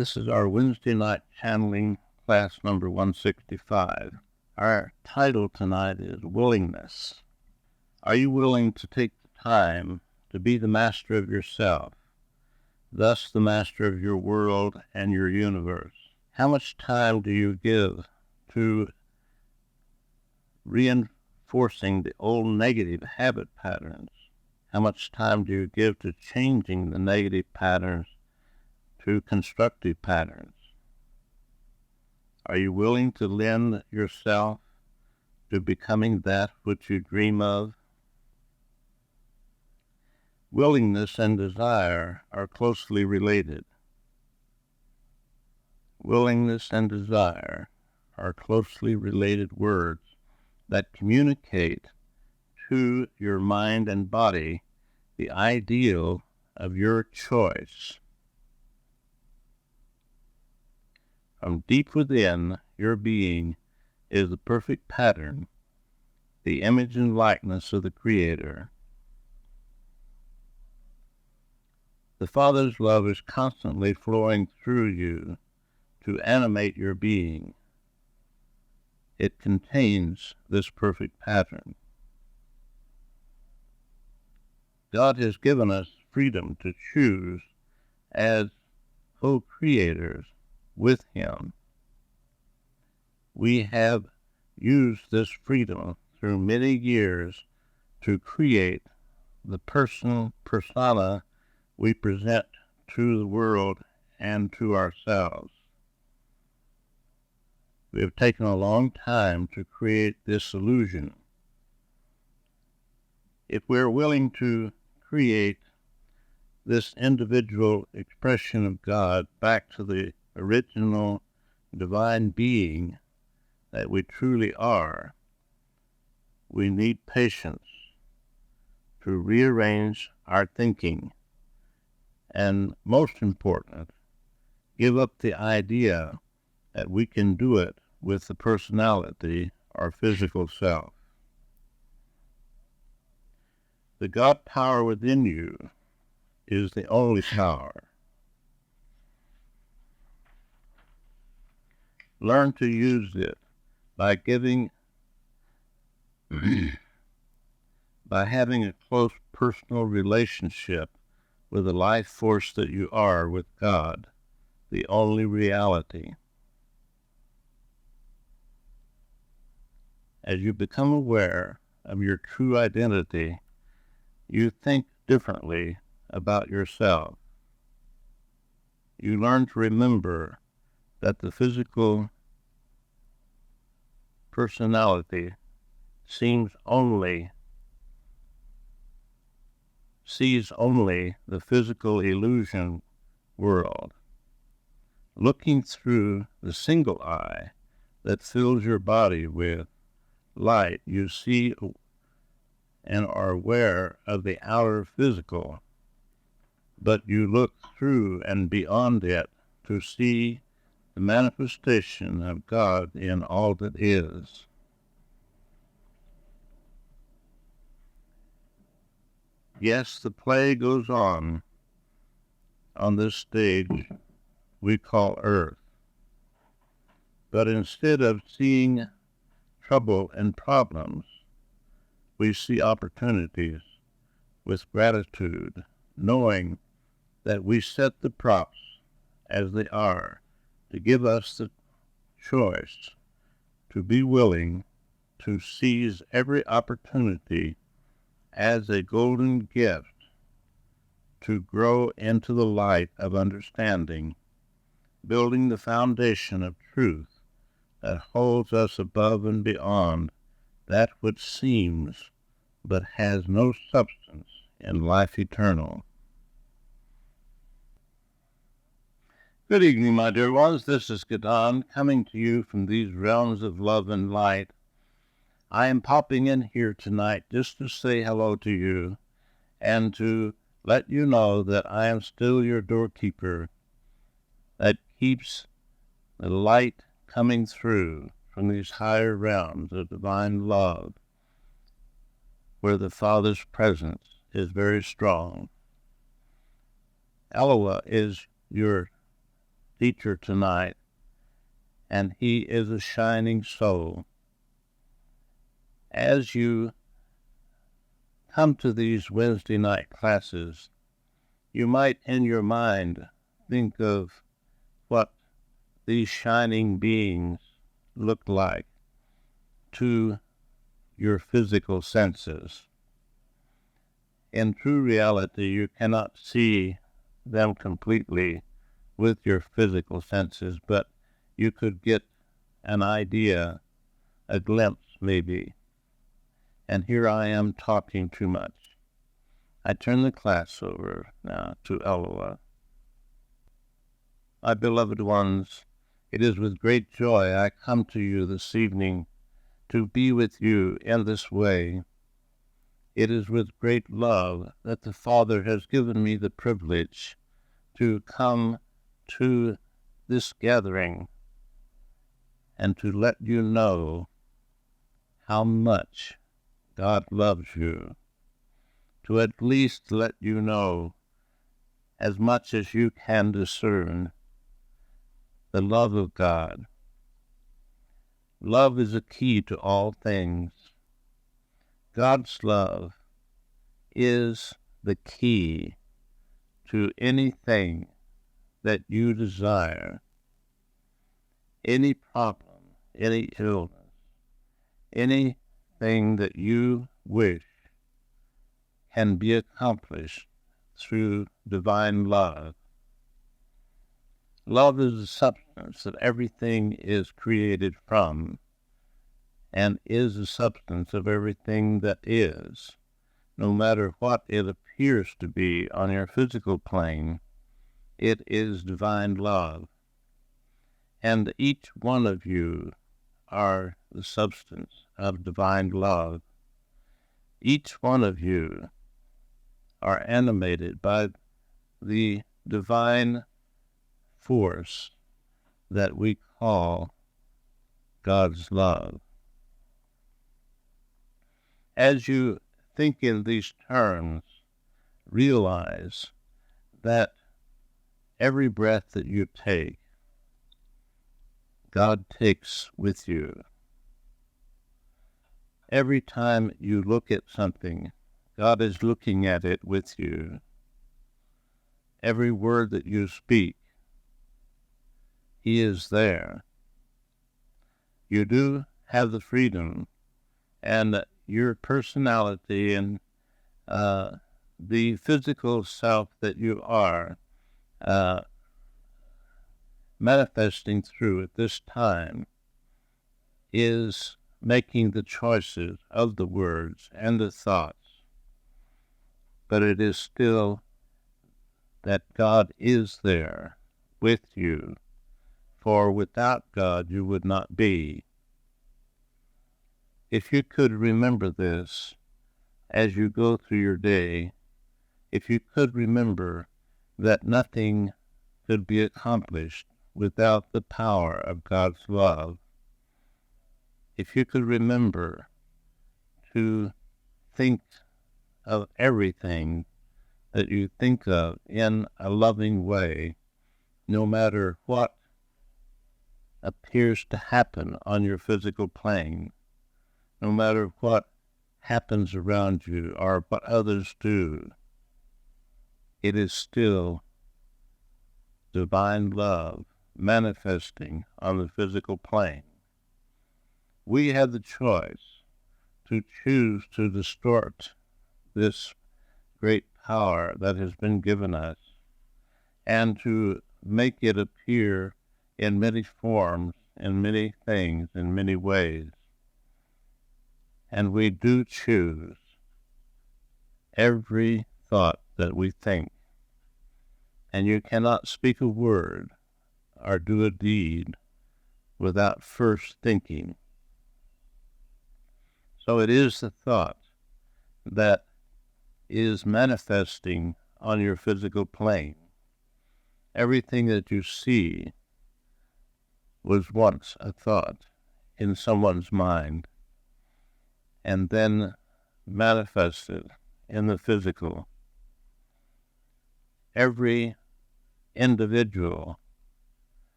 This is our Wednesday night channeling class number 165. Our title tonight is Willingness. Are you willing to take the time to be the master of yourself, thus the master of your world and your universe? How much time do you give to reinforcing the old negative habit patterns? How much time do you give to changing the negative patterns to constructive patterns? Are you willing to lend yourself to becoming that which you dream of? Willingness and desire are closely related. Willingness and desire are closely related words that communicate to your mind and body the ideal of your choice. From deep within your being is the perfect pattern, the image and likeness of the Creator. The Father's love is constantly flowing through you to animate your being. It contains this perfect pattern. God has given us freedom to choose as co-creators with Him. We have used this freedom through many years to create the persona we present to the world and to ourselves. We have taken a long time to create this illusion. If we're willing to create this individual expression of God back to the original divine being that we truly are, we need patience to rearrange our thinking, and most important, give up the idea that we can do it with the personality or physical self. The God power within you is the only power. Learn to use it by having a close personal relationship with the life force that you are with God, the only reality. As you become aware of your true identity, you think differently about yourself. You learn to remember that the physical personality sees only the physical illusion world. Looking through the single eye that fills your body with light, you see and are aware of the outer physical, but you look through and beyond it to see the manifestation of God in all that is. Yes, the play goes on this stage we call Earth, but instead of seeing trouble and problems, we see opportunities with gratitude, knowing that we set the props as they are to give us the choice to be willing to seize every opportunity as a golden gift to grow into the light of understanding, building the foundation of truth that holds us above and beyond that which seems but has no substance in life eternal. Good evening, my dear ones. This is Don, coming to you from these realms of love and light. I am popping in here tonight just to say hello to you and to let you know that I am still your doorkeeper that keeps the light coming through from these higher realms of divine love, where the Father's presence is very strong. Eloah is your teacher tonight, and he is a shining soul. As you come to these Wednesday night classes, you might in your mind think of what these shining beings look like to your physical senses. In true reality, you cannot see them completely with your physical senses, but you could get an idea, a glimpse maybe. And here I am talking too much. I turn the class over now to Eloah. My beloved ones, it is with great joy I come to you this evening to be with you in this way. It is with great love that the Father has given me the privilege to come to this gathering and to let you know how much God loves you, to at least let you know, as much as you can discern, the love of God. Love is a key to all things. God's love is the key to anything that you desire, any problem, any illness, anything that you wish can be accomplished through divine love. Love is the substance that everything is created from, and is the substance of everything that is, no matter what it appears to be on your physical plane. It is divine love. And each one of you are the substance of divine love. Each one of you are animated by the divine force that we call God's love. As you think in these terms, realize that every breath that you take, God takes with you. Every time you look at something, God is looking at it with you. Every word that you speak, He is there. You do have the freedom, and your personality and the physical self that you are manifesting through at this time is making the choices of the words and the thoughts. But it is still that God is there with you, for without God you would not be. If you could remember this as you go through your day, if you could remember that nothing could be accomplished without the power of God's love, if you could remember to think of everything that you think of in a loving way, no matter what appears to happen on your physical plane, no matter what happens around you or what others do, it is still divine love manifesting on the physical plane. We have the choice to choose to distort this great power that has been given us and to make it appear in many forms, in many things, in many ways. And we do choose every thought that we think. And you cannot speak a word or do a deed without first thinking. So it is the thought that is manifesting on your physical plane. Everything that you see was once a thought in someone's mind, and then manifested in the physical. Every individual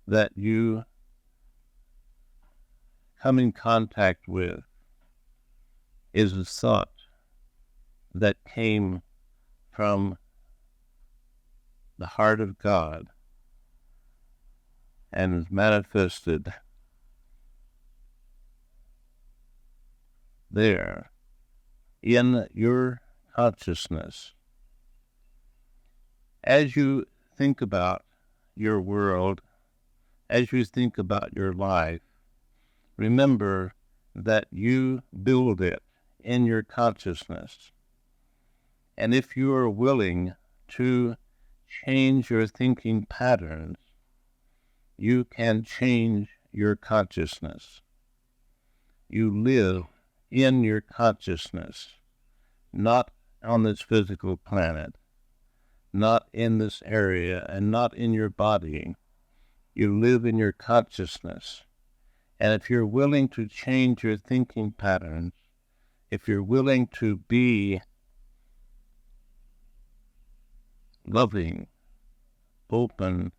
that you come in contact with is a thought that came from the heart of God and is manifested there in your consciousness. As you think about your world, as you think about your life, remember that you build it in your consciousness. And if you are willing to change your thinking patterns, you can change your consciousness. You live in your consciousness, not on this physical planet, not in this area, and not in your body. You live in your consciousness. And if you're willing to change your thinking patterns, if you're willing to be loving, open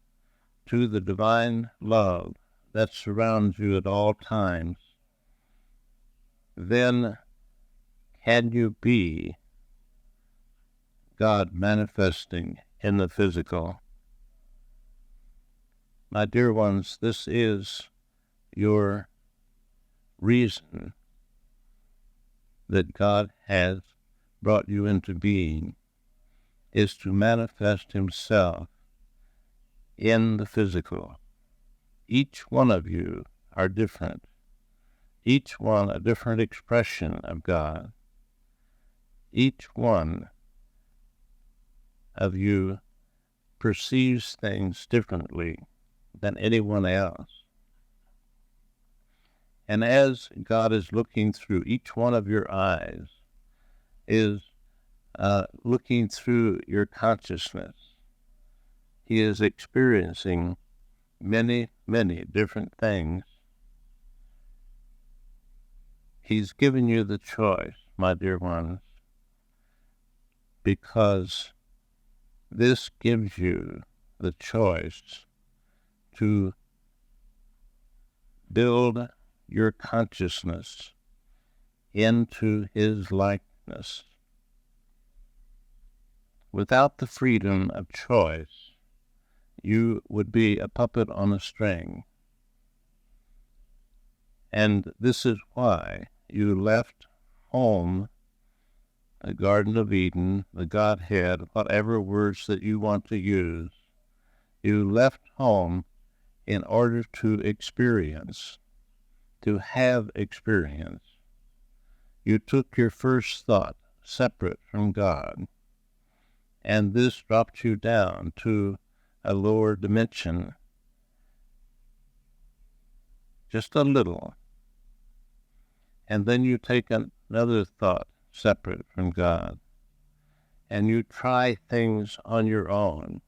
to the divine love that surrounds you at all times, then can you be God manifesting in the physical? My dear ones, this is your reason that God has brought you into being, is to manifest himself in the physical. Each one of you are different. Each one a different expression of God. Each one of you perceives things differently than anyone else. And as God is looking through each one of your eyes, is looking through your consciousness, he is experiencing many, many different things. He's given you the choice, my dear ones, because this gives you the choice to build your consciousness into his likeness. Without the freedom of choice, you would be a puppet on a string. And this is why you left home, the Garden of Eden, the Godhead, whatever words that you want to use. You left home in order to experience, to have experience. You took your first thought separate from God, and this dropped you down to a lower dimension, just a little. And then you take another thought separate from God, and you try things on your own.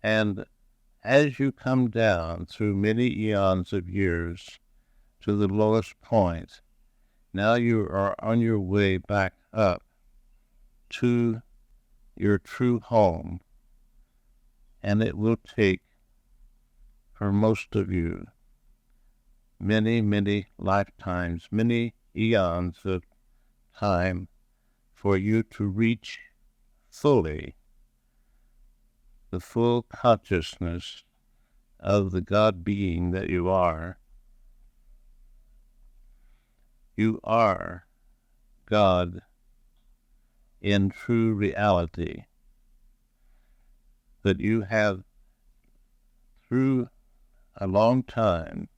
And as you come down through many eons of years to the lowest point, now you are on your way back up to your true home. And it will take, for most of you, many, many lifetimes, many eons of time for you to reach fully the full consciousness of the God being that you are. You are God in true reality, that you have, through a long time,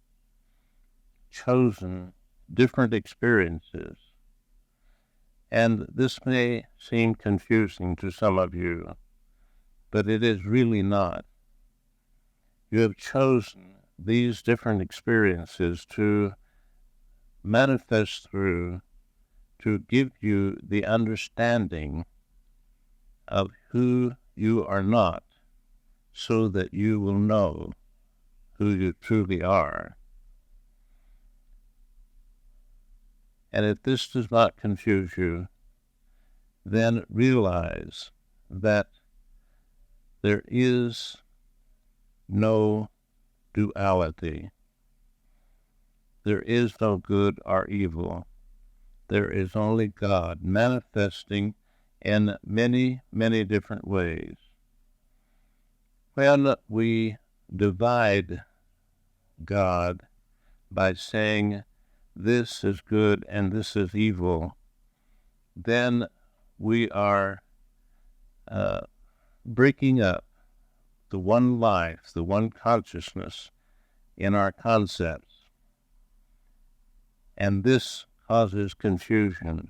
chosen different experiences. And this may seem confusing to some of you, but it is really not. You have chosen these different experiences to manifest through, to give you the understanding of who you are not, so that you will know who you truly are. And if this does not confuse you, then realize that there is no duality. There is no good or evil. There is only God manifesting in many, many different ways. When we divide God by saying this is good and this is evil, then we are breaking up the one life, the one consciousness in our concepts. And this causes confusion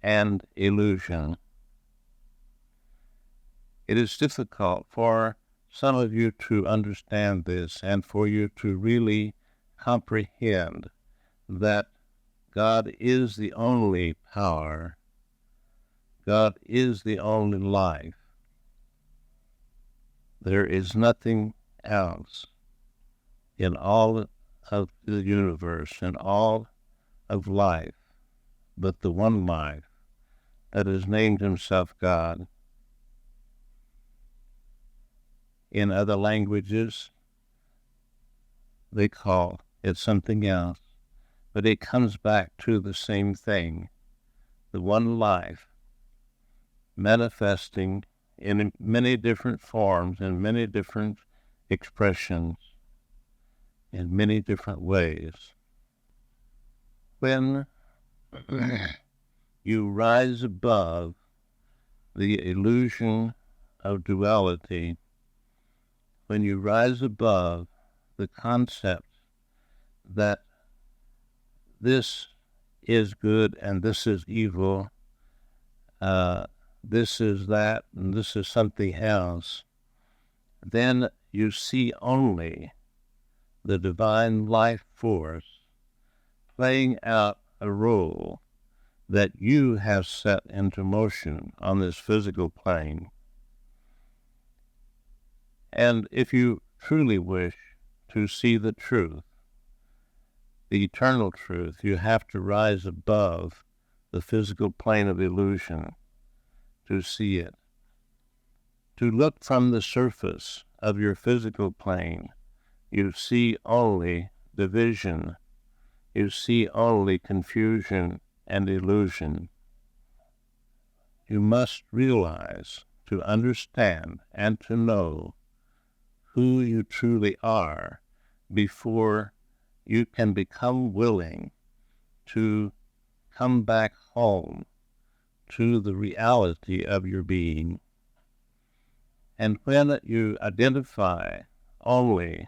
and illusion. It is difficult for some of you to understand this and for you to really comprehend that God is the only power. God is the only life. There is nothing else in all of the universe and all of life but the one life that has named himself God. In other languages, they call it something else, but it comes back to the same thing, the one life manifesting in many different forms, in many different expressions, in many different ways. When you rise above the illusion of duality, when you rise above the concept that this is good and this is evil, this is that and this is something else, then you see only the divine life force playing out a role that you have set into motion on this physical plane. And if you truly wish to see the truth, the eternal truth, you have to rise above the physical plane of illusion to see it. To look from the surface of your physical plane, you see only division. You see only confusion and illusion. You must realize, to understand, and to know who you truly are before you can become willing to come back home to the reality of your being. And when you identify only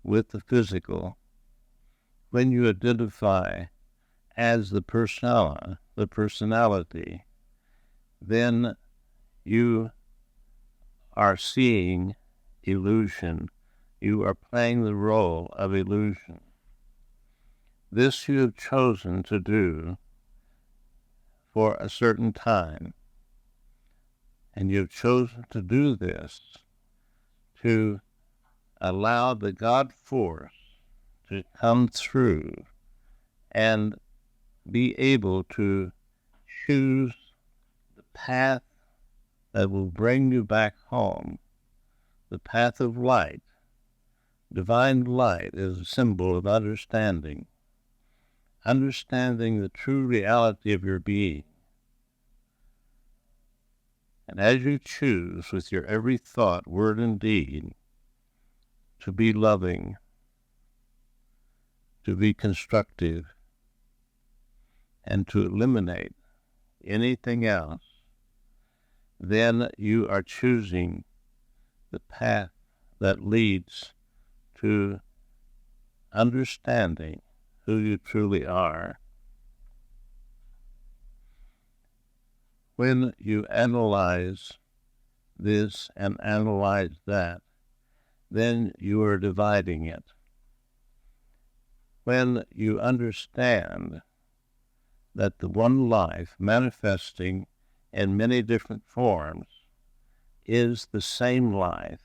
with the physical, when you identify as the persona, the personality, then you are seeing illusion. You are playing the role of illusion. This you have chosen to do for a certain time. And you've chosen to do this to allow the God force to come through and be able to choose the path that will bring you back home, the path of light. Divine light is a symbol of understanding the true reality of your being. And as you choose with your every thought, word, and deed to be loving, to be constructive, and to eliminate anything else, then you are choosing the path that leads to understanding who you truly are. When you analyze this and analyze that, then you are dividing it. When you understand that the one life manifesting in many different forms is the same life,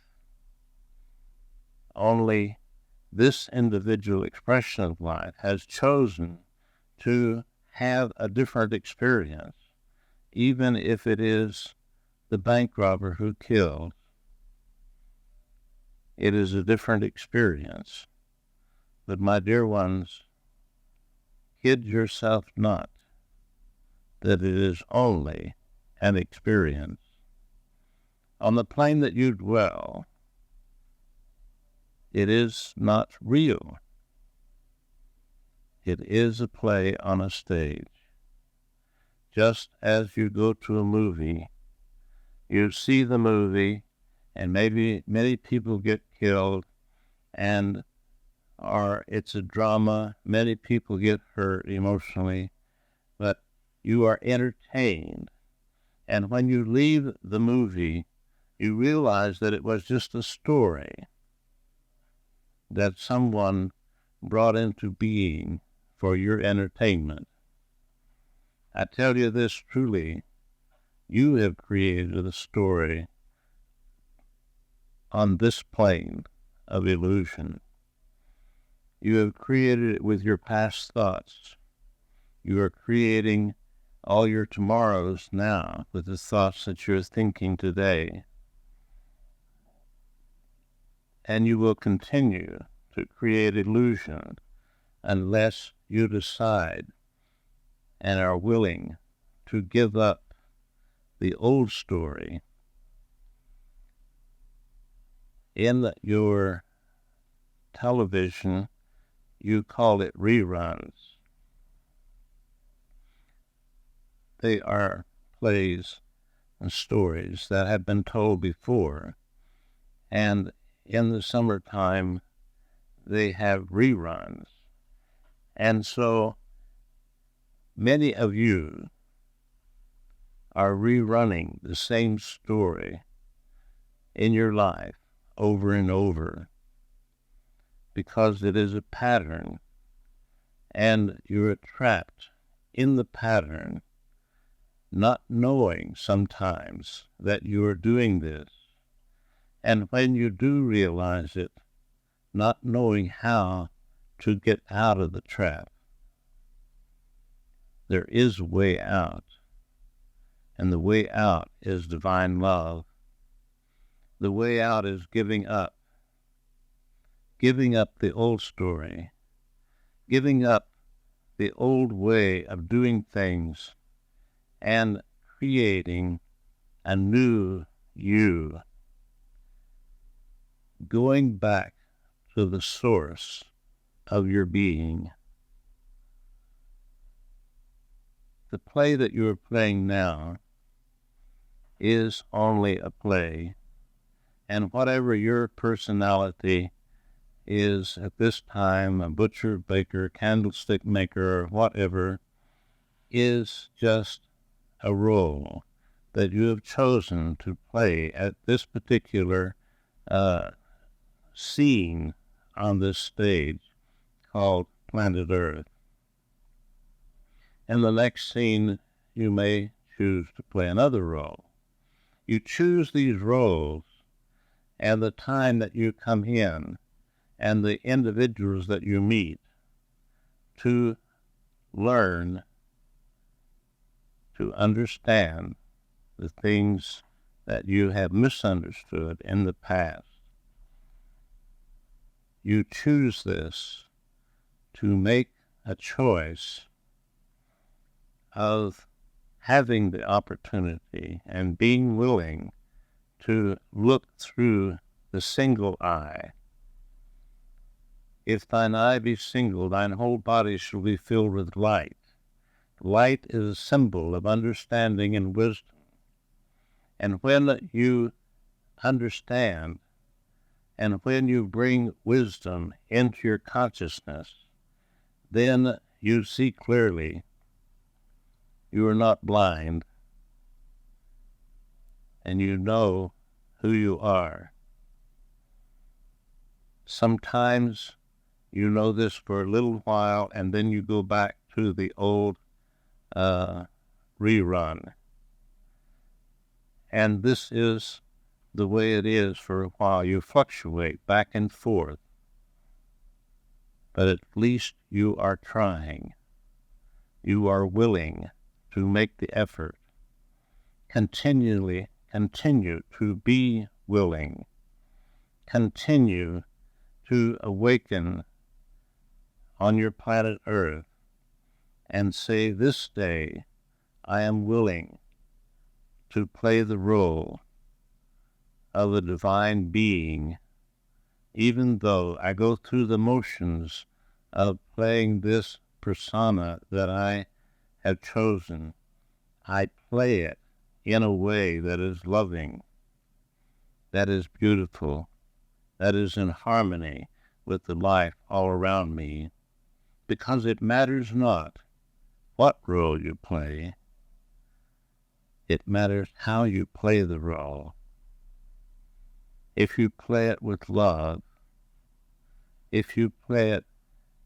only this individual expression of life has chosen to have a different experience, even if it is the bank robber who killed. it is a different experience. But my dear ones, kid yourself not that it is only an experience. On the plane that you dwell, it is not real. It is a play on a stage. Just as you go to a movie, you see the movie, and maybe many people get killed, or it's a drama, many people get hurt emotionally, but you are entertained. And when you leave the movie, you realize that it was just a story that someone brought into being for your entertainment. I tell you this truly, you have created a story on this plane of illusion. You have created it with your past thoughts. You are creating all your tomorrows now with the thoughts that you're thinking today. And you will continue to create illusion unless you decide and are willing to give up the old story. In your television, you call it reruns. They are plays and stories that have been told before, and in the summertime, they have reruns. And so many of you are rerunning the same story in your life over and over because it is a pattern, and you're trapped in the pattern, not knowing sometimes that you are doing this. And when you do realize it, not knowing how to get out of the trap. There is a way out, and the way out is divine love. The way out is giving up the old story, giving up the old way of doing things, and creating a new you, going back to the source of your being. The play that you are playing now is only a play, and whatever your personality is at this time, a butcher, baker, candlestick maker, or whatever, is just a role that you have chosen to play at this particular scene on this stage called Planet Earth. In the next scene, you may choose to play another role. You choose these roles and the time that you come in and the individuals that you meet to learn, to understand the things that you have misunderstood in the past. You choose this to make a choice of having the opportunity and being willing to look through the single eye. If thine eye be single, thine whole body shall be filled with light. Light is a symbol of understanding and wisdom. And when you understand, and when you bring wisdom into your consciousness, then you see clearly. You are not blind, and you know who you are. Sometimes you know this for a little while, and then you go back to the old rerun. And this is the way it is for a while. You fluctuate back and forth, but at least you are trying. You are willing to make the effort. Continue to be willing continue to awaken on your planet Earth and say, this day I am willing to play the role of a divine being, even though I go through the motions of playing this persona that I have chosen. I play it in a way that is loving, that is beautiful, that is in harmony with the life all around me, because it matters not what role you play. It matters how you play the role. If you play it with love, if you play it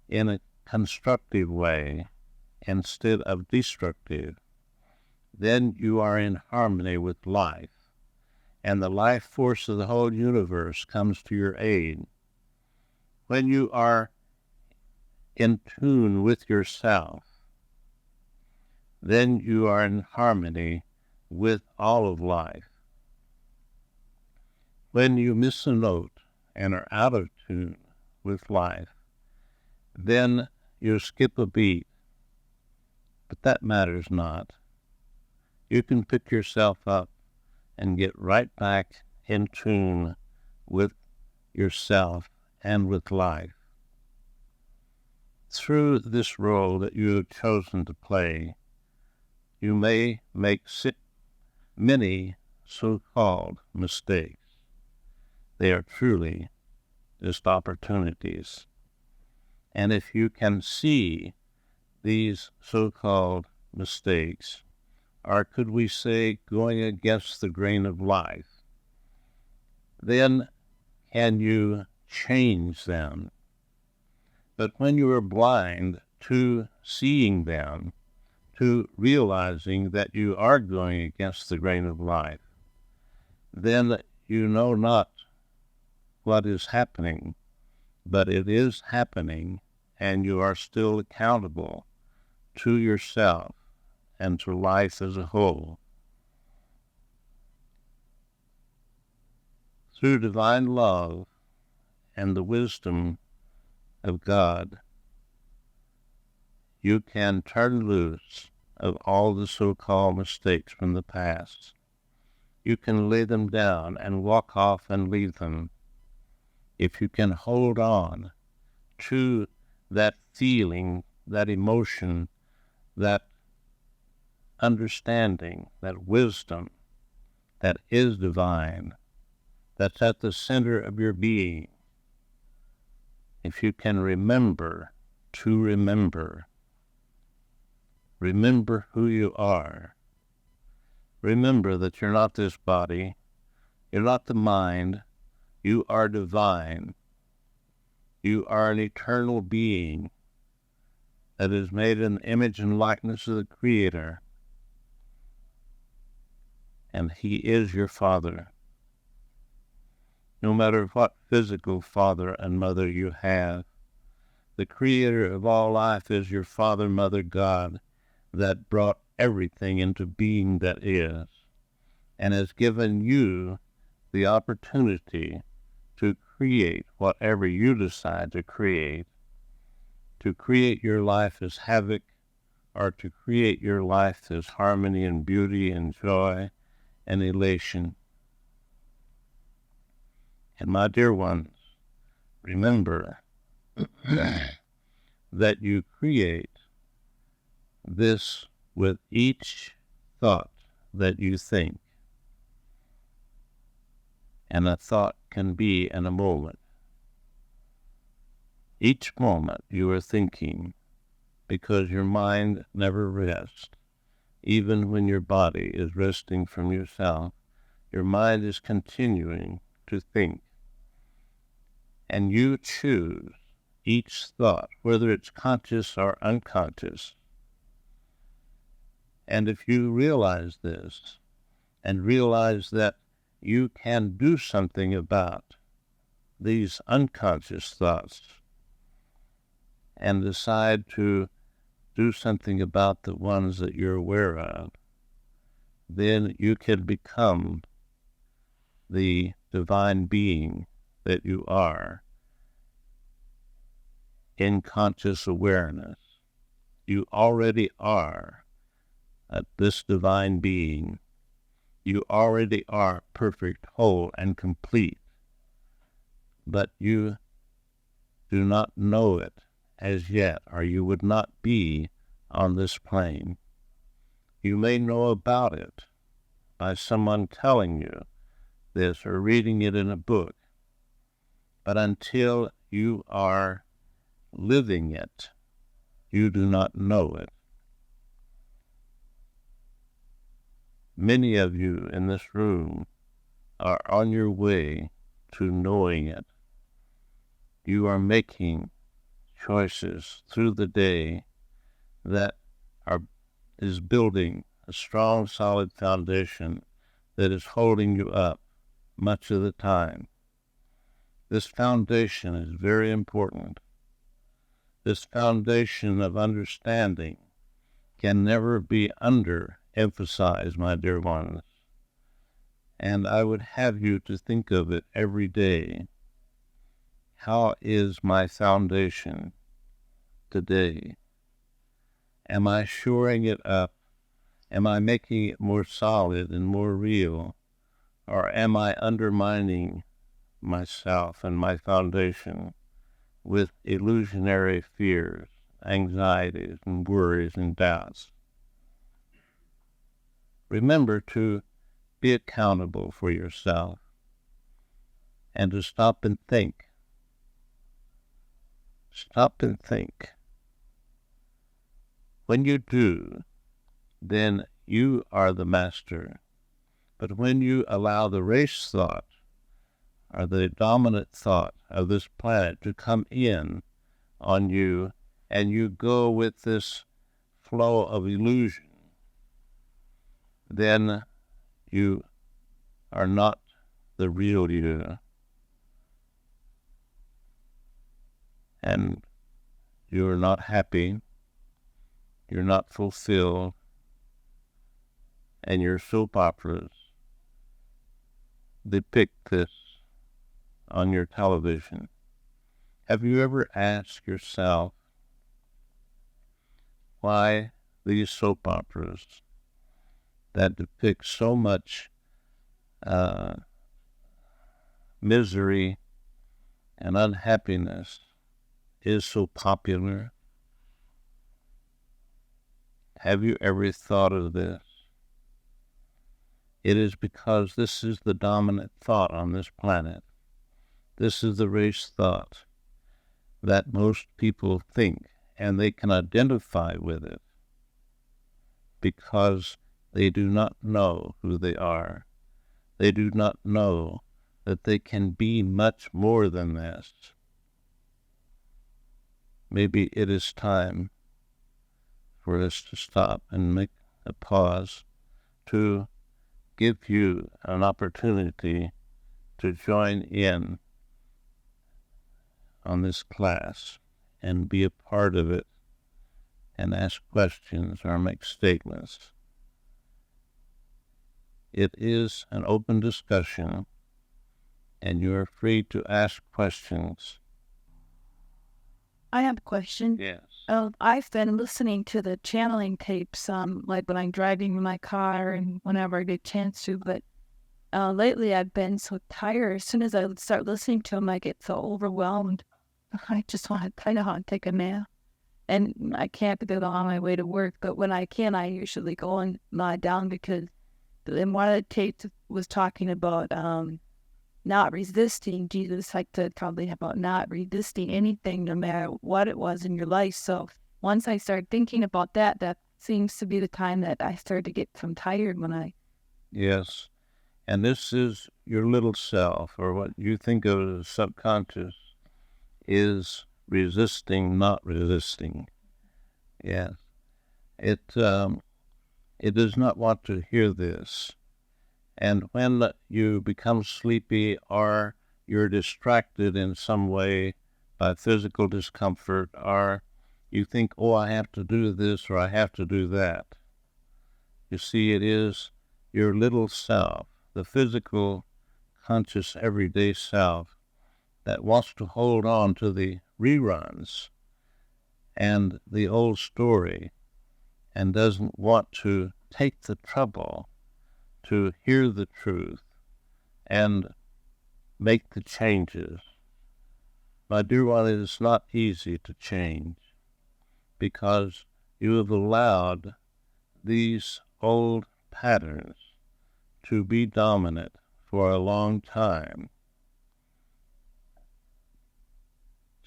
in a constructive way instead of destructive, then you are in harmony with life, and the life force of the whole universe comes to your aid. When you are in tune with yourself, then you are in harmony with all of life. When you miss a note and are out of tune with life, then you skip a beat, but that matters not. You can pick yourself up and get right back in tune with yourself and with life. Through this role that you have chosen to play, you may make many so-called mistakes. They are truly just opportunities. And if you can see these so-called mistakes, or could we say going against the grain of life, then can you change them? But when you are blind to seeing them, to realizing that you are going against the grain of life, then you know not what is happening, but it is happening, and you are still accountable to yourself and to life as a whole. Through divine love and the wisdom of God, you can turn loose of all the so-called mistakes from the past. You can lay them down and walk off and leave them. If you can hold on to that feeling, that emotion, that understanding, that wisdom that is divine, that's at the center of your being, if you can remember to remember who you are. Remember that you're not this body, you're not the mind, you are divine. You are an eternal being that is made in the image and likeness of the Creator. And He is your Father. No matter what physical father and mother you have, the Creator of all life is your Father, Mother, God, that brought everything into being that is, and has given you the opportunity to create whatever you decide to create your life as havoc, or to create your life as harmony and beauty and joy and elation. And my dear ones, remember that you create this with each thought that you think. And a thought can be in a moment. Each moment you are thinking, because your mind never rests. Even when your body is resting from yourself, your mind is continuing to think. And you choose each thought, whether it's conscious or unconscious. And if you realize this, and realize that you can do something about these unconscious thoughts, and decide to do something about the ones that you're aware of, then you can become the divine being that you are in conscious awareness. You already are this divine being. You already are perfect, whole, and complete, but you do not know it as yet, or you would not be on this plane. You may know about it by someone telling you this or reading it in a book, but until you are living it, you do not know it. Many of you in this room are on your way to knowing it. You are making choices through the day that is building a strong, solid foundation that is holding you up much of the time. This foundation is very important. This foundation of understanding can never be underemphasized, my dear ones. And I would have you to think of it every day. How is my foundation today? Am I shoring it up? Am I making it more solid and more real? Or am I undermining myself and my foundation with illusionary fears, anxieties, and worries and doubts? Remember to be accountable for yourself and to stop and think. Stop and think. When you do, then you are the master. But when you allow the race thought, or the dominant thought of this planet to come in on you, and you go with this flow of illusion, then you are not the real you. And you're not happy, you're not fulfilled, and your soap operas depict this on your television. Have you ever asked yourself why these soap operas that depict so much misery and unhappiness is so popular? Have you ever thought of this? It is because this is the dominant thought on this planet. This is the race thought that most people think, and they can identify with it because they do not know who they are. They do not know that they can be much more than this. Maybe it is time for us to stop and make a pause to give you an opportunity to join in on this class and be a part of it and ask questions or make statements. It is an open discussion, and you are free to ask questions. I have a question. Yes. I've been listening to the channeling tapes, like when I'm driving in my car and whenever I get a chance to, but lately I've been so tired. As soon as I start listening to them, I get so overwhelmed. I just want to take a nap. And I can't do it on my way to work, but when I can, I usually go and lie down because in one of the tapes was talking about not resisting. Jesus liked to probably about not resisting anything, no matter what it was in your life. So once I started thinking about that, that seems to be the time that I started to get some tired when I... Yes. And this is your little self, or what you think of as subconscious, is resisting, not resisting. Yes. It does not want to hear this. And when you become sleepy or you're distracted in some way by physical discomfort, or you think, oh, I have to do this or I have to do that. You see, it is your little self, the physical, conscious, everyday self, that wants to hold on to the reruns and the old story and doesn't want to take the trouble to hear the truth and make the changes. My dear one, it is not easy to change because you have allowed these old patterns to be dominant for a long time.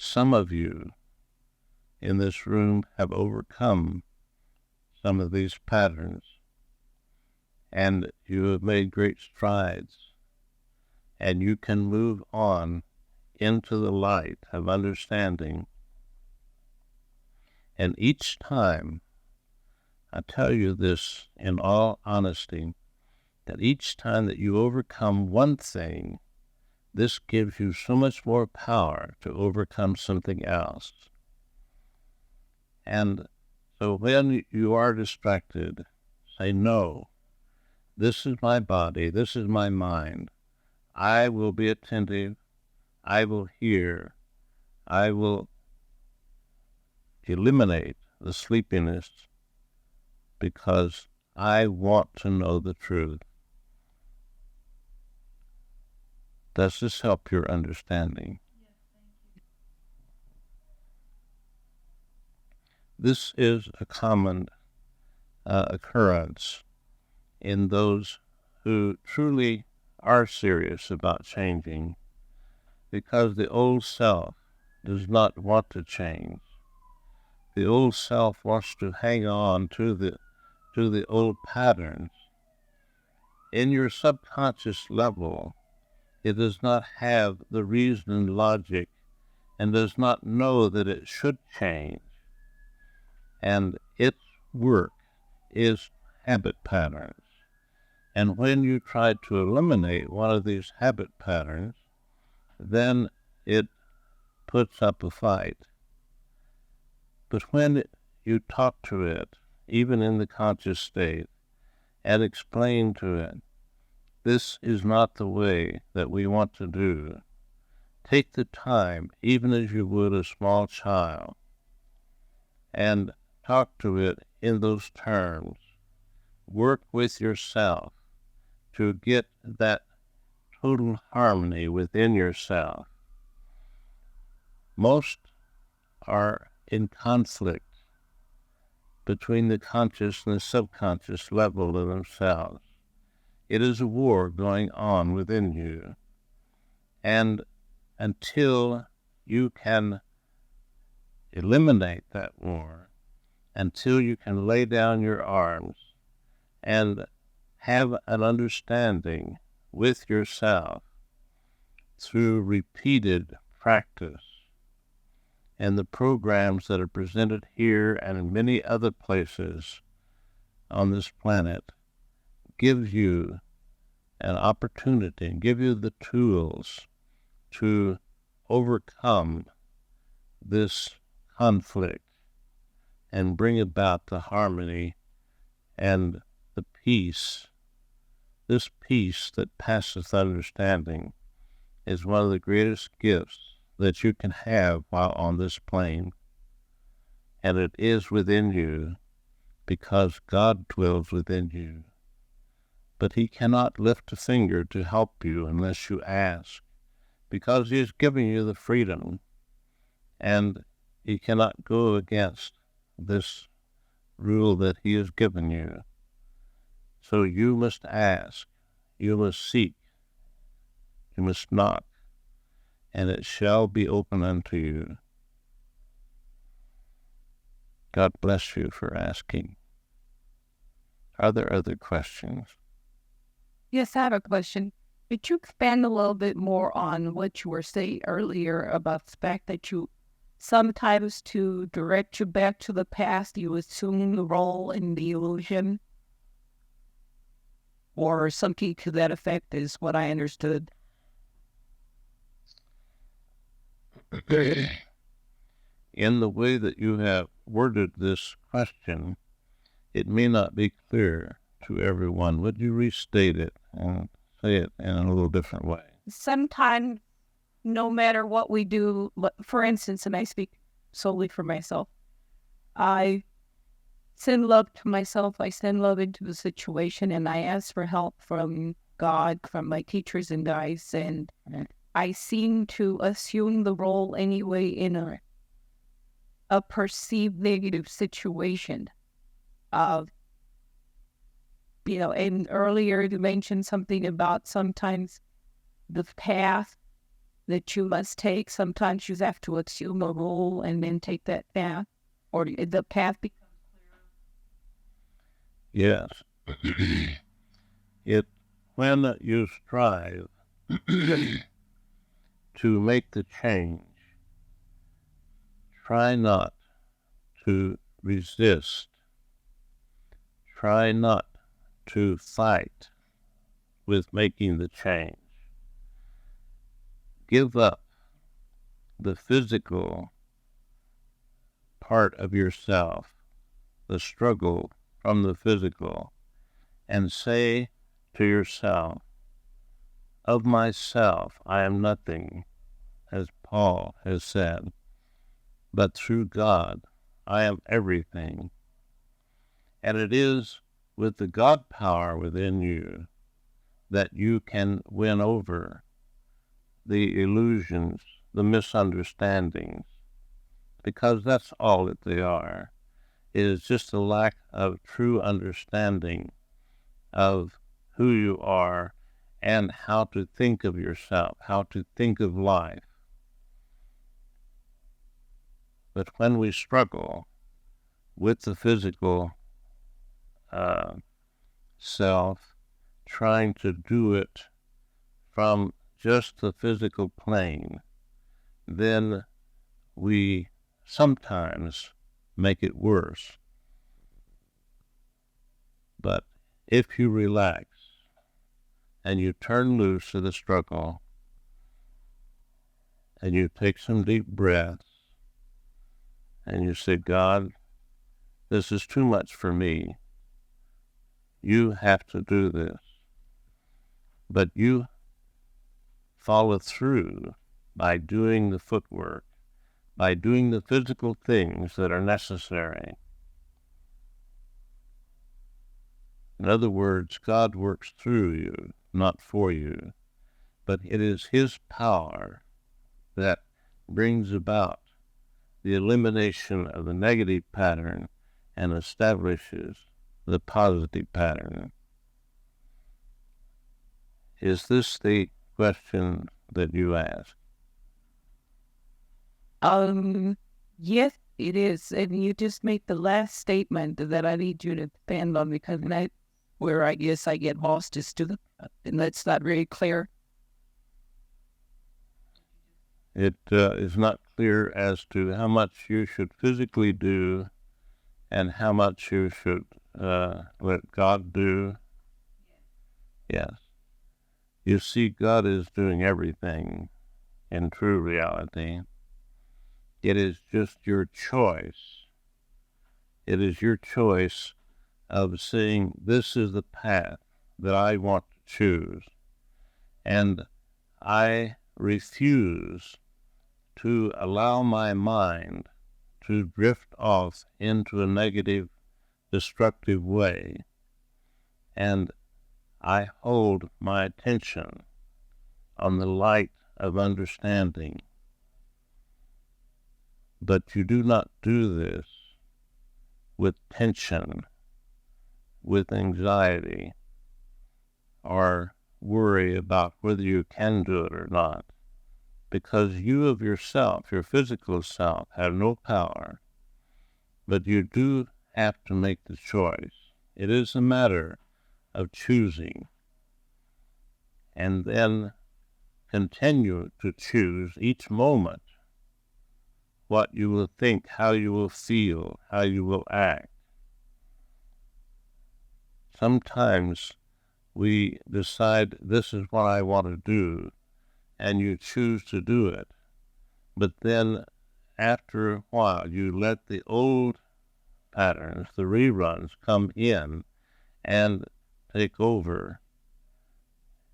Some of you in this room have overcome some of these patterns, and you have made great strides, and you can move on into the light of understanding. And each time, I tell you this in all honesty, that each time that you overcome one thing, this gives you so much more power to overcome something else. And so when you are distracted, say, no, this is my body, this is my mind. I will be attentive, I will hear, I will eliminate the sleepiness because I want to know the truth. Does this help your understanding? Yes, thank you. This is a common occurrence in those who truly are serious about changing, because the old self does not want to change. The old self wants to hang on to the old patterns. In your subconscious level, it does not have the reason and logic and does not know that it should change. And its work is habit patterns. And when you try to eliminate one of these habit patterns, then it puts up a fight. But when you talk to it, even in the conscious state, and explain to it, this is not the way that we want to do. Take the time, even as you would a small child, and talk to it in those terms. Work with yourself to get that total harmony within yourself. Most are in conflict between the conscious and the subconscious level of themselves. It is a war going on within you. And until you can eliminate that war, until you can lay down your arms and have an understanding with yourself through repeated practice, and the programs that are presented here and in many other places on this planet give you an opportunity and give you the tools to overcome this conflict and bring about the harmony and the peace. This peace that passeth understanding is one of the greatest gifts that you can have while on this plane. And it is within you because God dwells within you. But he cannot lift a finger to help you unless you ask, because he is giving you the freedom, and he cannot go against this rule that he has given you. So you must ask, you must seek, you must knock, and it shall be open unto you. God bless you for asking. Are there other questions? Yes, I have a question. Could you expand a little bit more on what you were saying earlier about the fact that you sometimes, to direct you back to the past, you assume the role in the illusion? Or something to that effect is what I understood. In the way that you have worded this question, it may not be clear to everyone. Would you restate it and say it in a little different way? Sometimes no matter what we do, for instance, and I speak solely for myself, I send love to myself, I send love into the situation, and I ask for help from God, from my teachers and guides, and I seem to assume the role anyway in a perceived negative situation of, and earlier you mentioned something about sometimes the path that you must take. Sometimes you have to assume a role and then take that path, or the path becomes Yes. When you strive to make the change, try not to resist. Try not to fight with making the change. Give up the physical part of yourself, the struggle from the physical, and say to yourself, of myself I am nothing, as Paul has said, but through God I am everything. And it is with the God power within you that you can win over the illusions, the misunderstandings, because that's all that they are. It is just a lack of true understanding of who you are and how to think of yourself, how to think of life. But when we struggle with the physical self, trying to do it from just the physical plane, then we sometimes make it worse. But if you relax and you turn loose of the struggle and you take some deep breaths and you say, God, this is too much for me. You have to do this. But you follow through by doing the footwork, by doing the physical things that are necessary. In other words, God works through you, not for you, but it is His power that brings about the elimination of the negative pattern and establishes the positive pattern. Is this the question that you ask? Yes, it is. And you just make the last statement that I need you to expand on, because where I guess I get lost is and that's not very clear. It is not clear as to how much you should physically do and how much you should let God do. Yes. You see, God is doing everything in true reality. It is just your choice. It is your choice of saying, this is the path that I want to choose. And I refuse to allow my mind to drift off into a negative, destructive way. And I hold my attention on the light of understanding. But you do not do this with tension, with anxiety, or worry about whether you can do it or not, because you of yourself, your physical self, have no power. But you do have to make the choice. It is a matter of choosing, and then continue to choose each moment what you will think, how you will feel, how you will act. Sometimes we decide this is what I want to do, and you choose to do it. But then after a while, you let the old patterns, the reruns, come in and take over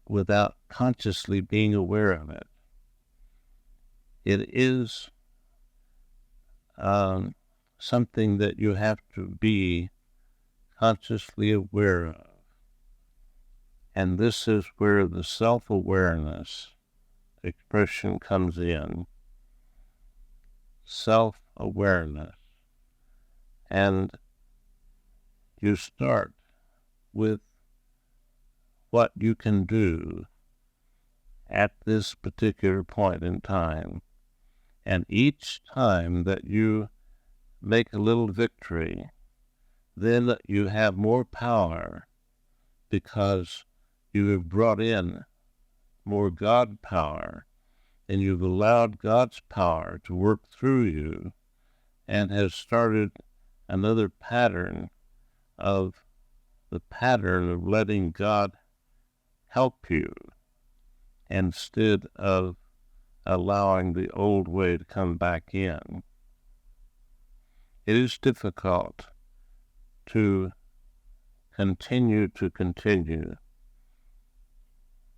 without consciously being aware of it. It is something that you have to be consciously aware of. And this is where the self-awareness expression comes in. Self-awareness. And you start with what you can do at this particular point in time. And each time that you make a little victory, then you have more power because you have brought in more God power, and you've allowed God's power to work through you and has started another pattern of letting God help you instead of allowing the old way to come back in. It is difficult to continue,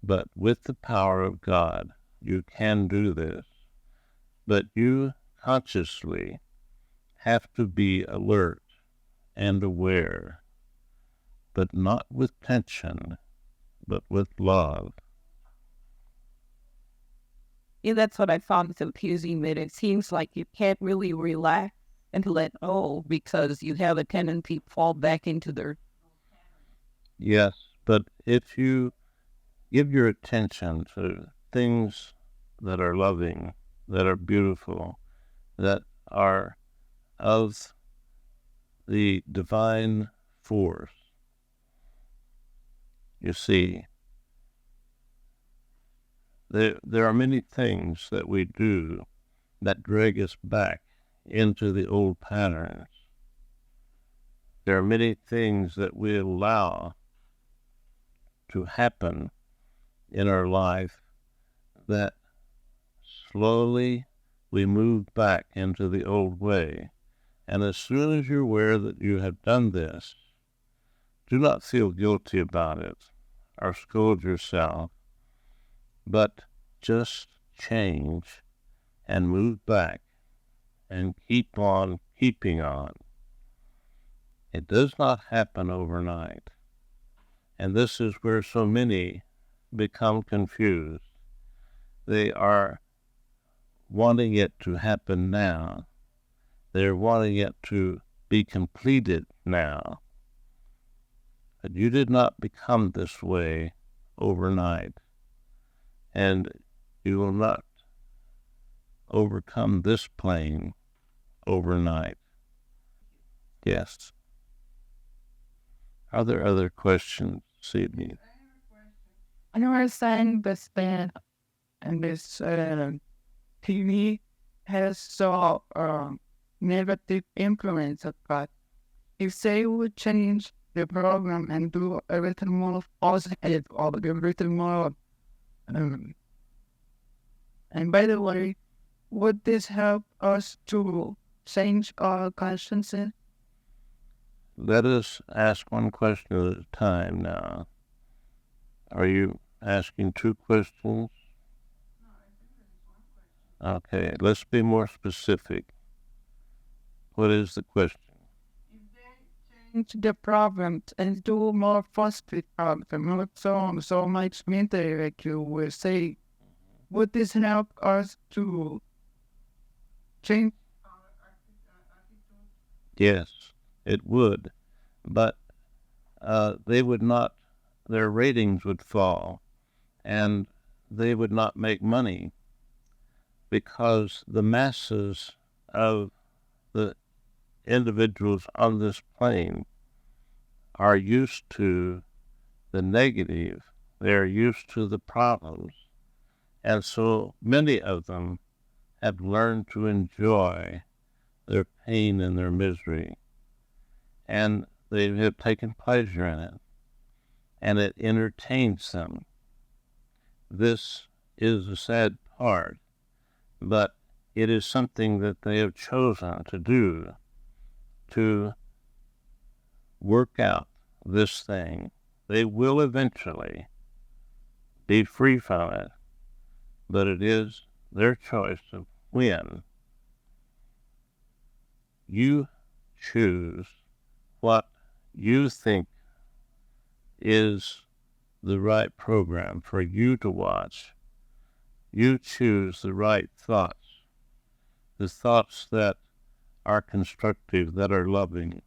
but with the power of God, you can do this. But you consciously have to be alert and aware, but not with tension, but with love. Yeah, that's what I found confusing, that it seems like you can't really relax and let go because you have a tendency to fall back into their... Yes, but if you give your attention to things that are loving, that are beautiful, that are of the divine force, you see, there are many things that we do that drag us back into the old patterns. There are many things that we allow to happen in our life that slowly we move back into the old way. And as soon as you're aware that you have done this, do not feel guilty about it or scold yourself, but just change and move back and keep on keeping on. It does not happen overnight. And this is where so many become confused. They are wanting it to happen now. They're wanting it to be completed now. But you did not become this way overnight. And you will not overcome this plane overnight. Yes. Are there other questions, Sydney? I know I was saying this band and this TV has so negative influence, but if they would change the program and do everything more positive or everything more, and by the way, would this help us to change our consciousness? Let us ask one question at a time now. Are you asking two questions? Okay, let's be more specific. What is the question? If they change the program and do more positive program, not so much mental, like you will say, would this help us to change our attitude? Yes, it would, but they would not, their ratings would fall, and they would not make money because the masses of the individuals on this plane are used to the negative. They're used to the problems. And so many of them have learned to enjoy their pain and their misery. And they have taken pleasure in it. And it entertains them. This is a sad part, but it is something that they have chosen to do, to work out this thing. They will eventually be free from it, but it is their choice of when you choose what you think is the right program for you to watch, you choose the right thoughts, the thoughts that are constructive, that are loving,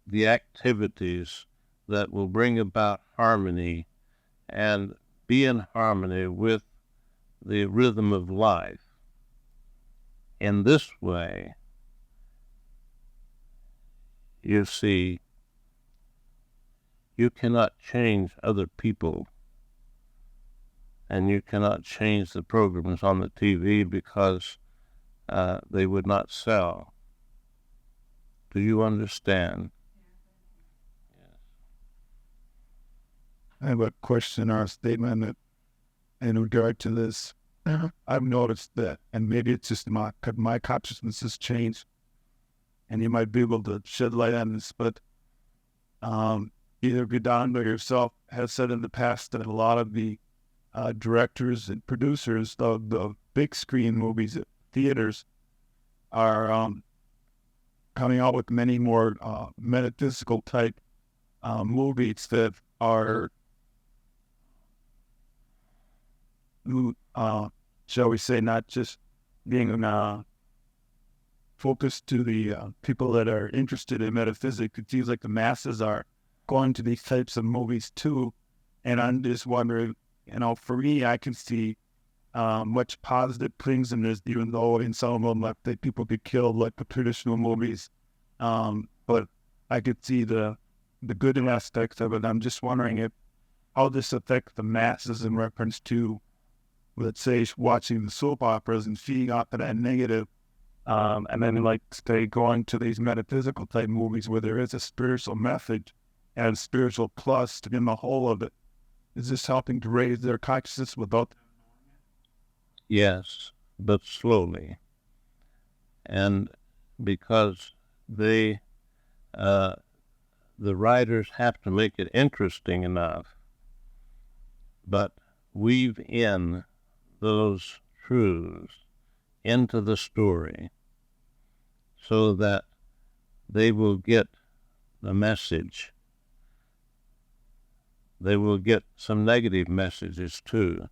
the activities that will bring about harmony and be in harmony with the rhythm of life. In this way, you see, you cannot change other people, and you cannot change the programs on the TV because they would not sell. Do you understand? I have a question or a statement that, in regard to this. I've noticed that, and maybe it's just my consciousness has changed, and you might be able to shed light on this, but either Don or yourself has said in the past that a lot of the directors and producers of the big screen movies at theaters are coming out with many more metaphysical type movies that are, shall we say, not just being focused to the people that are interested in metaphysics. It seems like the masses are going to these types of movies too. And I'm just wondering, for me, I can see much positive things in this, even though in some of them, like, people get killed like the traditional movies. But I could see the good aspects of it. I'm just wondering how this affects the masses in reference to, let's say, watching the soap operas and feeding off of that negative, and then, like, say, going to these metaphysical type movies where there is a spiritual message and a spiritual plus in the whole of it. Is this helping to raise their consciousness without? Yes, but slowly. And because the writers have to make it interesting enough, but weave in those truths into the story so that they will get the message. They will get some negative messages too,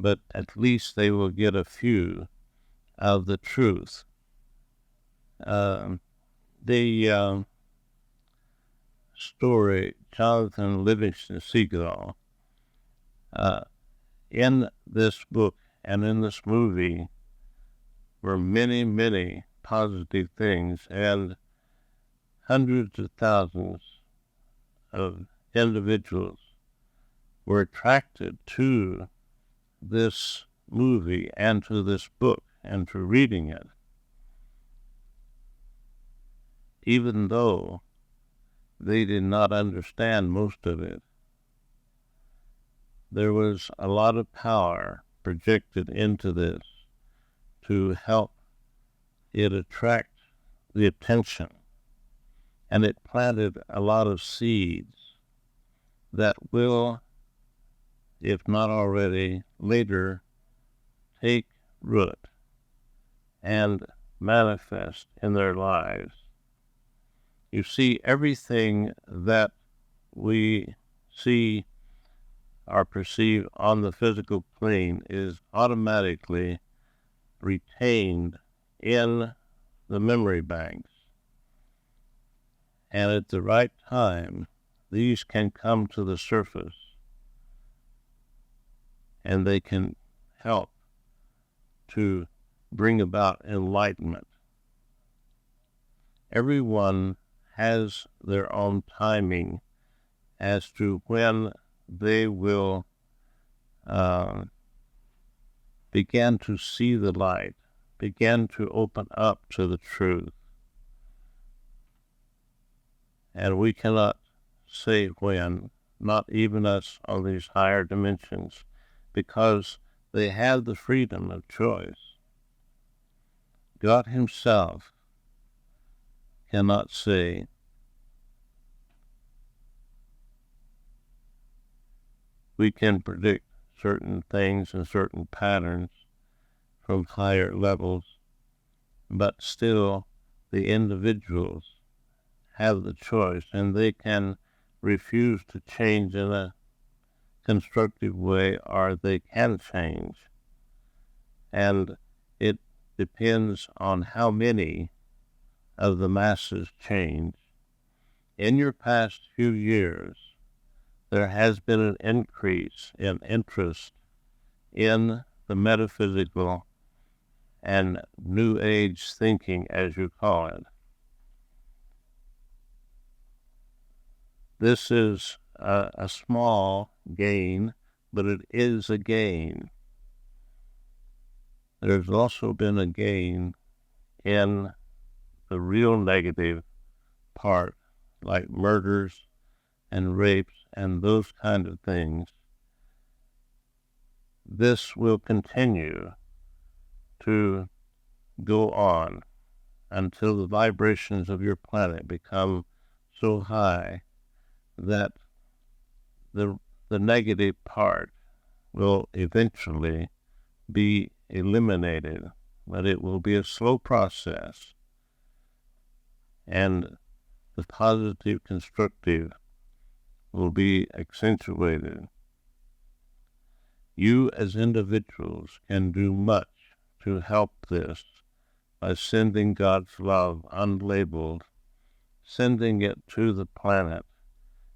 but at least they will get a few of the truth. The story, Jonathan Livingston Seagull, in this book and in this movie were many, many positive things, and hundreds of thousands of individuals were attracted to this movie and to this book and to reading it, even though they did not understand most of it. There was a lot of power projected into this to help it attract the attention, and it planted a lot of seeds that will, if not already, later take root and manifest in their lives. You see, everything that we see or perceive on the physical plane is automatically retained in the memory banks. And at the right time, these can come to the surface, and they can help to bring about enlightenment. Everyone has their own timing as to when they will begin to see the light, begin to open up to the truth. And we cannot say when, not even us on these higher dimensions, because they have the freedom of choice. God himself cannot say, we can predict certain things and certain patterns from higher levels, but still the individuals have the choice, and they can refuse to change in a constructive way, or they can change. And it depends on how many of the masses change. In your past few years, there has been an increase in interest in the metaphysical and New Age thinking, as you call it. This is a small gain, but it is a gain. There's also been a gain in the real negative part, like murders and rapes and those kind of things. This will continue to go on until the vibrations of your planet become so high that the negative part will eventually be eliminated, but it will be a slow process, and the positive, constructive will be accentuated. You as individuals can do much to help this by sending God's love unlabeled, sending it to the planet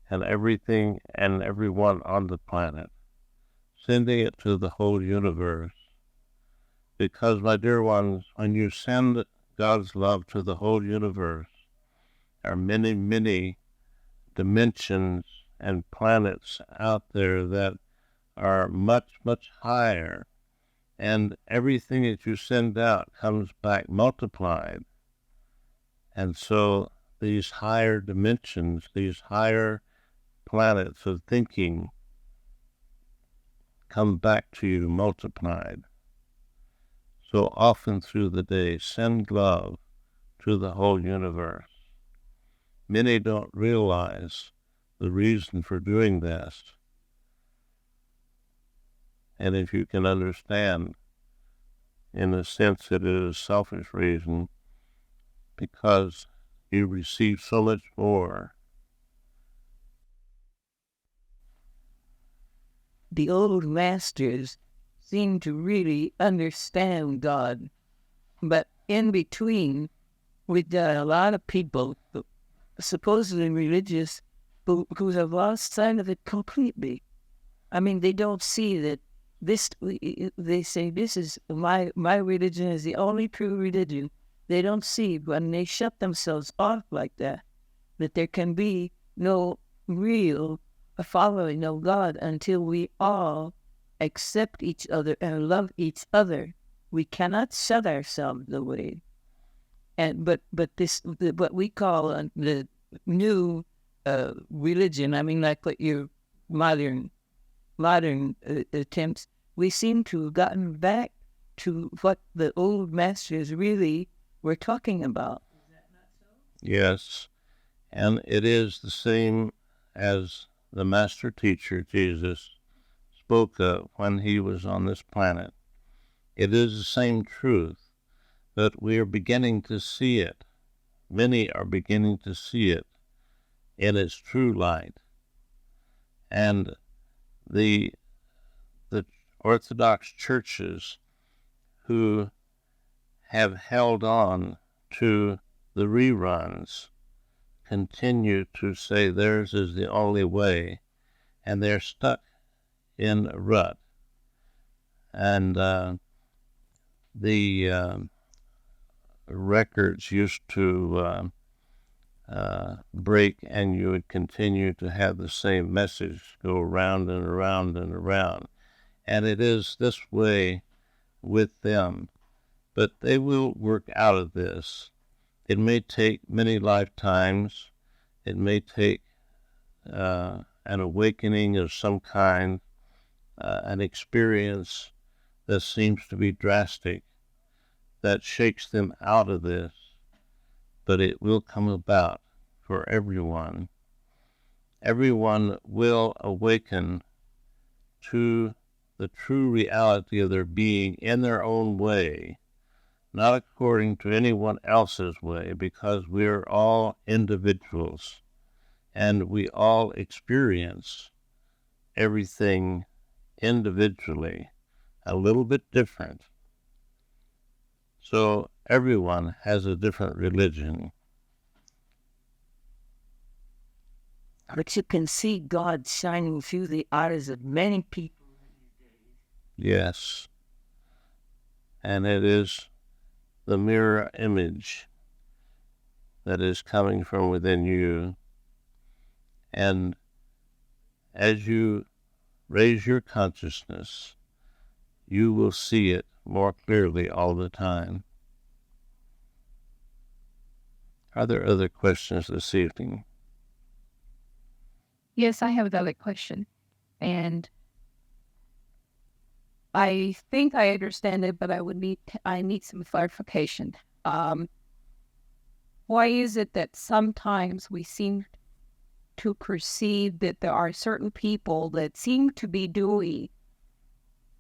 and everything and everyone on the planet, sending it to the whole universe. Because, my dear ones, when you send God's love to the whole universe, there are many, many dimensions and planets out there that are much, much higher, and everything that you send out comes back multiplied. And so these higher dimensions, these higher planets of thinking come back to you multiplied. So often through the day, send love to the whole universe. Many don't realize the reason for doing this. And if you can understand, in a sense, it is a selfish reason, because you receive so much more. The old masters seem to really understand God, but in between, we've got a lot of people, supposedly religious, who have lost sight of it completely. I mean, they don't see that they say this is my religion is the only true religion. They don't see when they shut themselves off like that there can be no real following of God until we all accept each other and love each other. We cannot shut ourselves away. And but this what we call the new religion. I mean, like what your modern attempts. We seem to have gotten back to what the old masters really were talking about. Is that not so? Yes, and it is the same as the master teacher Jesus spoke of when he was on this planet. It is the same truth, but we are beginning to see it. Many are beginning to see it in its true light. And the Orthodox churches who have held on to the reruns continue to say theirs is the only way, and they're stuck in a rut. And the records used to break, and you would continue to have the same message go around and around and around. And it is this way with them. But they will work out of this. It may take many lifetimes. It may take an awakening of some kind, an experience that seems to be drastic, that shakes them out of this. But it will come about for everyone. Everyone will awaken to the true reality of their being in their own way, not according to anyone else's way, because we're all individuals and we all experience everything individually, a little bit different. So everyone has a different religion. But you can see God shining through the eyes of many people. Yes. And it is the mirror image that is coming from within you. And as you raise your consciousness, you will see it more clearly all the time. Are there other questions this evening? Yes, I have another question. And I think I understand it, but I need some clarification. Why is it that sometimes we seem to perceive that there are certain people that seem to be doing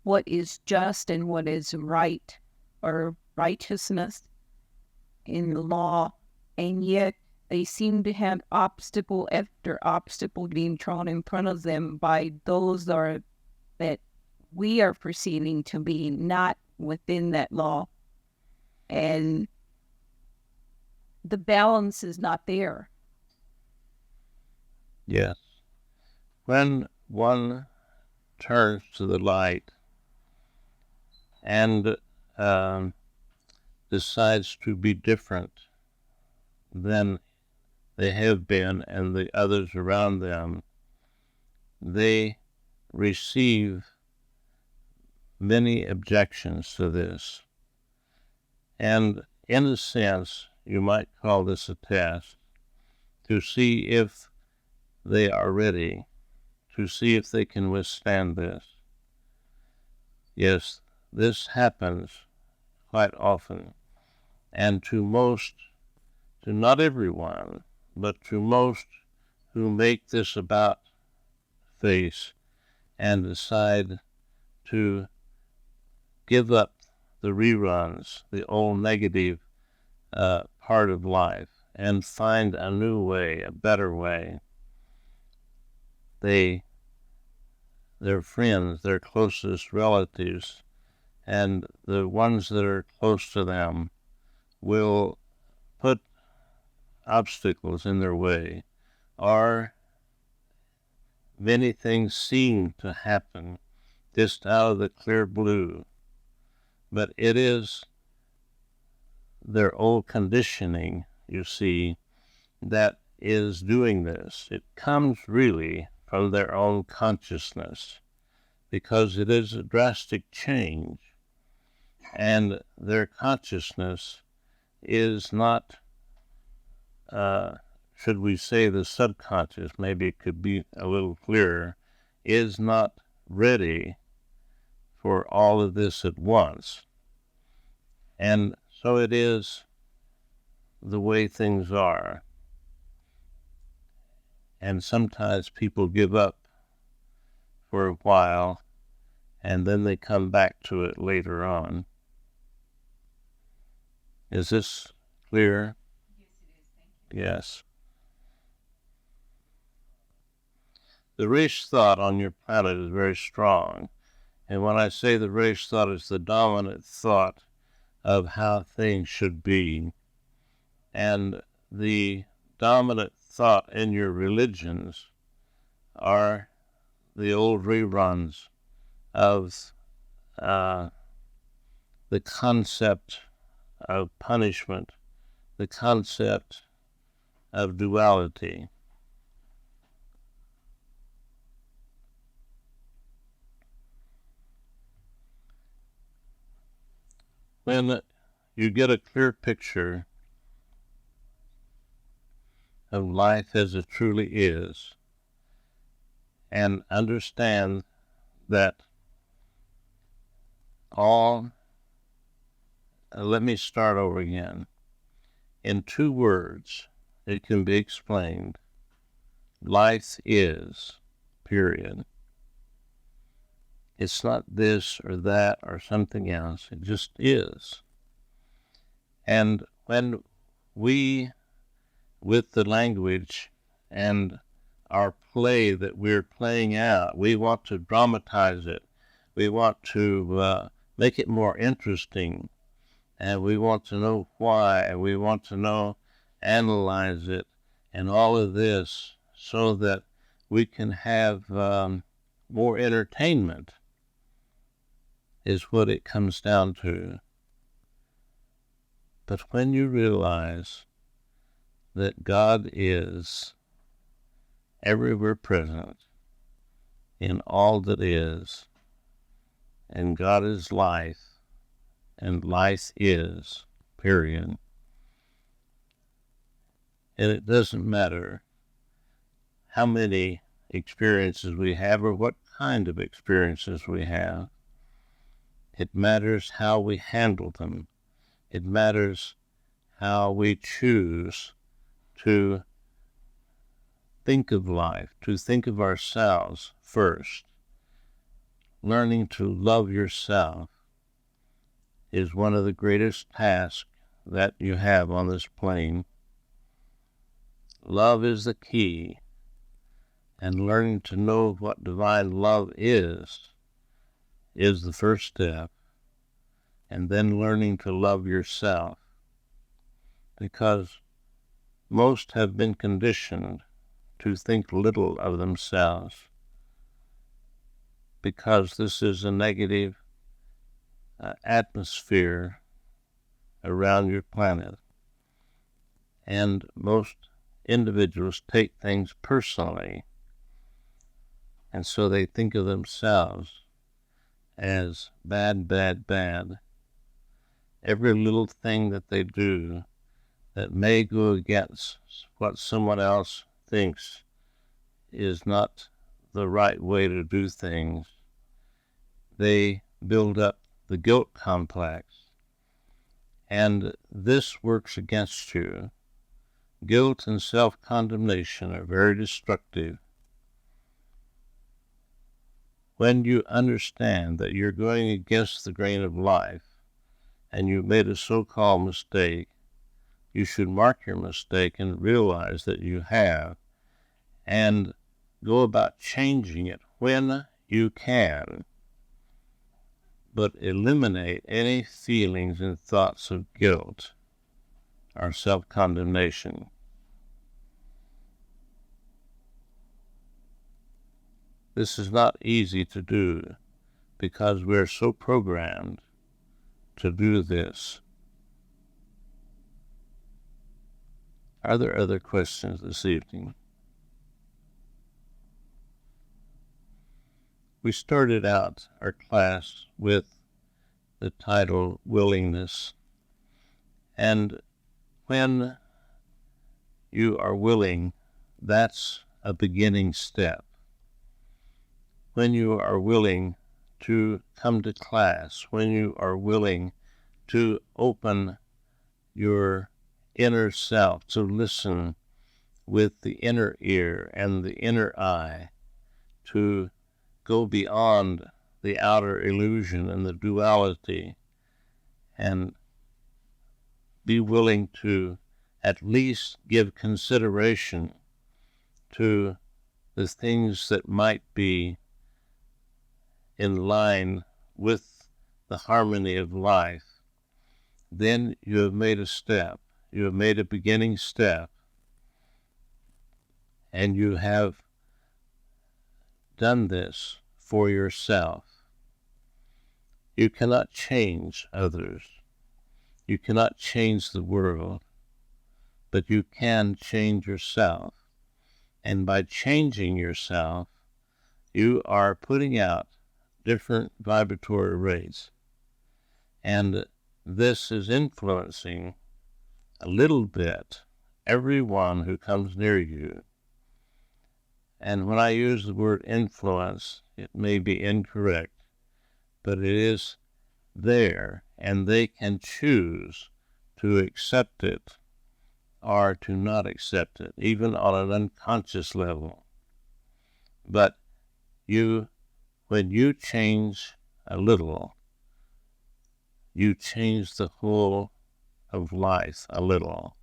what is just and what is right or righteousness in the law, and yet they seem to have obstacle after obstacle being thrown in front of them by those that we are perceiving to be not within that law, and the balance is not there. Yes. When one turns to the light and decides to be different than they have been and the others around them, they receive many objections to this. And in a sense, you might call this a test to see if they are ready, to see if they can withstand this. Yes, this happens quite often, and to not everyone, but to most who make this about faith and decide to give up the reruns, the old negative part of life, and find a new way, a better way. Their friends, their closest relatives, and the ones that are close to them will put obstacles in their way, or many things seem to happen just out of the clear blue. But it is their old conditioning, you see, that is doing this. It comes really from their own consciousness, because it is a drastic change, and their consciousness is not, should we say the subconscious, maybe it could be a little clearer, is not ready for all of this at once. And so it is the way things are. And sometimes people give up for a while, and then they come back to it later on. Is this clear? Yes, it is. Thank you. Yes. The race thought on your planet is very strong. And when I say the race thought is the dominant thought of how things should be, and the dominant thought in your religions are the old reruns of the concept of punishment, the concept of duality. When you get a clear picture of life as it truly is, and understand that let me start over again. In 2 words, it can be explained. Life is, period. It's not this or that or something else. It just is. And when we, with the language and our play that we're playing out, we want to dramatize it. We want to make it more interesting. And we want to know why. And we want to know, analyze it, and all of this so that we can have more entertainment is what it comes down to. But when you realize that God is everywhere present in all that is, and God is life, and life is, period. And it doesn't matter how many experiences we have or what kind of experiences we have. It matters how we handle them. It matters how we choose to think of life, to think of ourselves first. Learning to love yourself is one of the greatest tasks that you have on this plane. Love is the key, and learning to know what divine love is the first step, and then learning to love yourself, because most have been conditioned to think little of themselves, because this is a negative atmosphere around your planet. And most individuals take things personally, and so they think of themselves as bad, bad, bad. Every little thing that they do that may go against what someone else thinks is not the right way to do things. They build up the guilt complex, and this works against you. Guilt and self-condemnation are very destructive. When you understand that you're going against the grain of life and you made a so-called mistake, you should mark your mistake and realize that you have, and go about changing it when you can. But eliminate any feelings and thoughts of guilt or self-condemnation. This is not easy to do because we're so programmed to do this. Are there other questions this evening? We started out our class with the title Willingness, and when you are willing, that's a beginning step. When you are willing to come to class, when you are willing to open your inner self, to listen with the inner ear and the inner eye, to go beyond the outer illusion and the duality, and be willing to at least give consideration to the things that might be in line with the harmony of life, then you have made a step. You have made a beginning step, and you have done this for yourself. You cannot change others. You cannot change the world, but you can change yourself. And by changing yourself, you are putting out different vibratory rates. And this is influencing a little bit everyone who comes near you. And when I use the word influence, it may be incorrect, but it is there, and they can choose to accept it or to not accept it, even on an unconscious level. But you, when you change a little, you change the whole of life a little.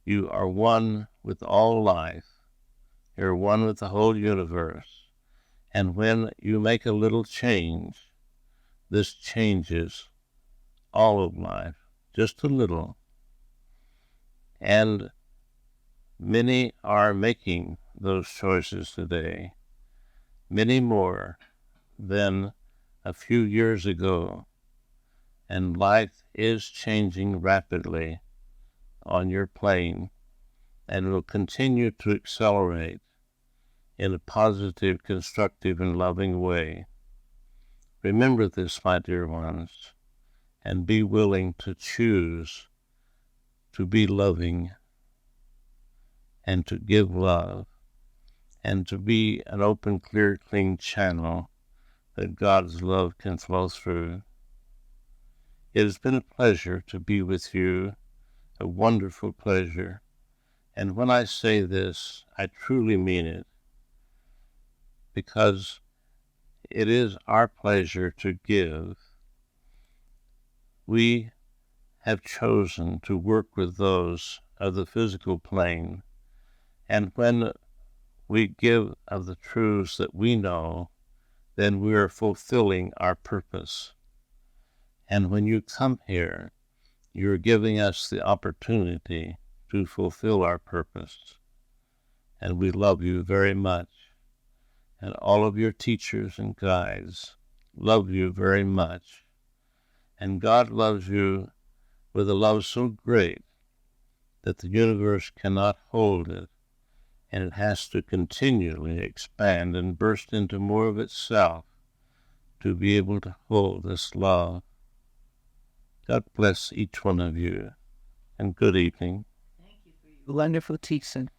You are one with all life. You're one with the whole universe. And when you make a little change, this changes all of life, just a little. And many are making those choices today, many more than a few years ago. And life is changing rapidly on your plane and will continue to accelerate in a positive, constructive, and loving way. Remember this, my dear ones, and be willing to choose to be loving and to give love and to be an open, clear, clean channel that God's love can flow through. It has been a pleasure to be with you, a wonderful pleasure. And when I say this, I truly mean it, because it is our pleasure to give. We have chosen to work with those of the physical plane, and when we give of the truths that we know, then we are fulfilling our purpose. And when you come here, you're giving us the opportunity to fulfill our purpose. And we love you very much. And all of your teachers and guides love you very much. And God loves you with a love so great that the universe cannot hold it, and it has to continually expand and burst into more of itself to be able to hold this love. God bless each one of you, and good evening. Thank you for your wonderful teaching.